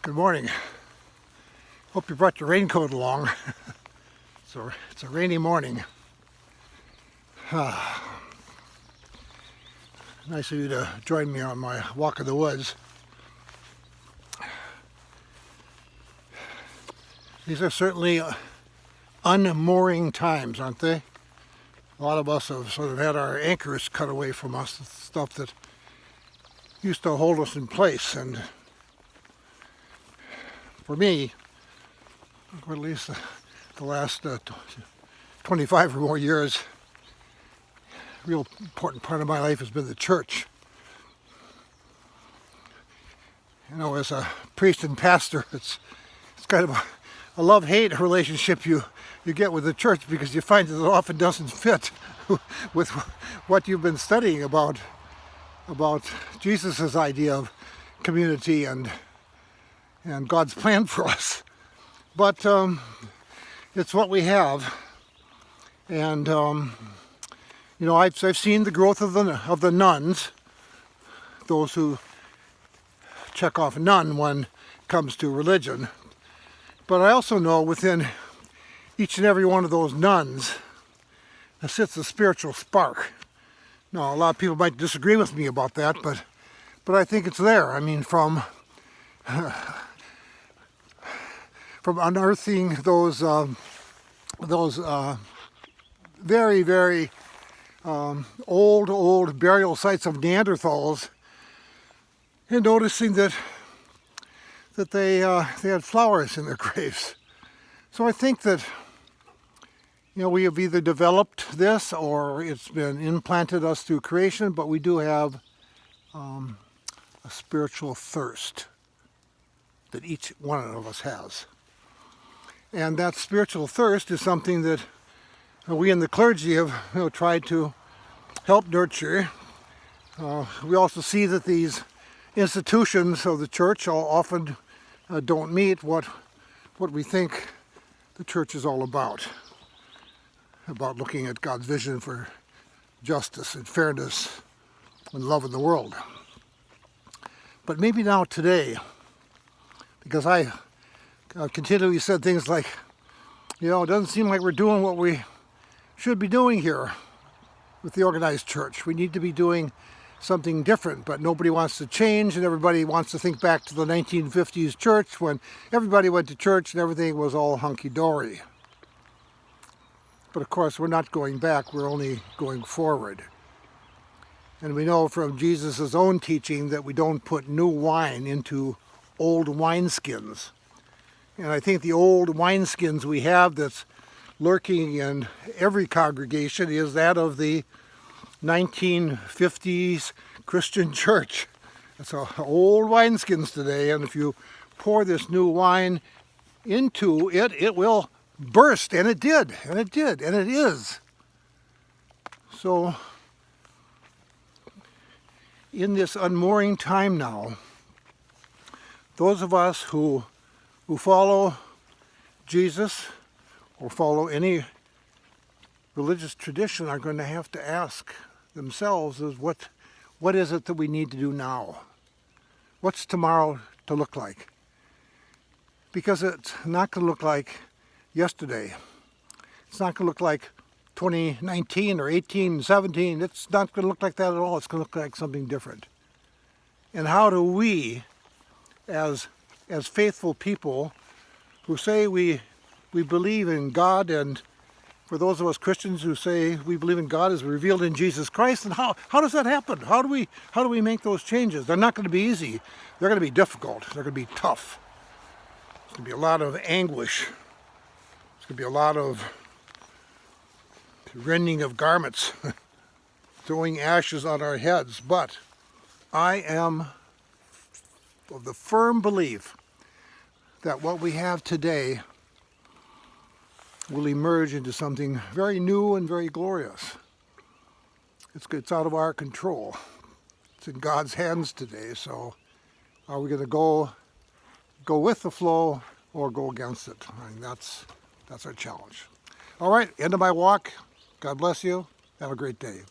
Good morning. Hope you brought your raincoat along. So it's a rainy morning. Nice of you to join me on my walk in the woods. These are certainly unmooring times, aren't they? A lot of us have sort of had our anchors cut away from us, the stuff that used to hold us in place. And for me, or at least the last 25 or more years, a real important part of my life has been the church. You know, as a priest and pastor, it's kind of a love-hate relationship you get with the church, because you find that it often doesn't fit with what you've been studying about Jesus' idea of community and God's plan for us. But it's what we have, and you know, I've seen the growth of the nuns, those who check off nun when it comes to religion. But I also know within each and every one of those nuns there sits a spiritual spark. Now, a lot of people might disagree with me about that, but I think it's there. I mean, from unearthing those very, very old burial sites of Neanderthals, and noticing that they had flowers in their graves. So I think that, you know, we have either developed this or it's been implanted us through creation, but we do have a spiritual thirst that each one of us has. And that spiritual thirst is something that we in the clergy have, you know, tried to help nurture. We also see that these institutions of the church often don't meet what we think the church is all about looking at God's vision for justice and fairness and love in the world. But maybe now today, because I continually said things like, you know, it doesn't seem like we're doing what we should be doing here with the organized church. We need to be doing something different, but nobody wants to change, and everybody wants to think back to the 1950s church when everybody went to church and everything was all hunky-dory. But of course, we're not going back, we're only going forward. And we know from Jesus' own teaching that we don't put new wine into old wineskins. And I think the old wineskins we have that's lurking in every congregation is that of the 1950s Christian church. It's old wineskins today, and if you pour this new wine into it, it will burst, and it did, and it is. So, in this unmooring time now, those of us who follow Jesus or follow any religious tradition are going to have to ask themselves is what is it that we need to do now? What's tomorrow to look like? Because it's not going to look like yesterday. It's not going to look like 2019 or 18, 17. It's not going to look like that at all. It's going to look like something different. And how do we, as faithful people who say we believe in God, and for those of us Christians who say we believe in God as revealed in Jesus Christ, and how does that happen? How do we make those changes? They're not going to be easy. They're going to be difficult. They're going to be tough. There's going to be a lot of anguish. There's going to be a lot of rending of garments, throwing ashes on our heads. But I am of the firm belief that what we have today will emerge into something very new and very glorious. It's out of our control. It's in God's hands today. So are we going to go with the flow or go against it? I mean, that's our challenge. All right, end of my walk. God bless you. Have a great day.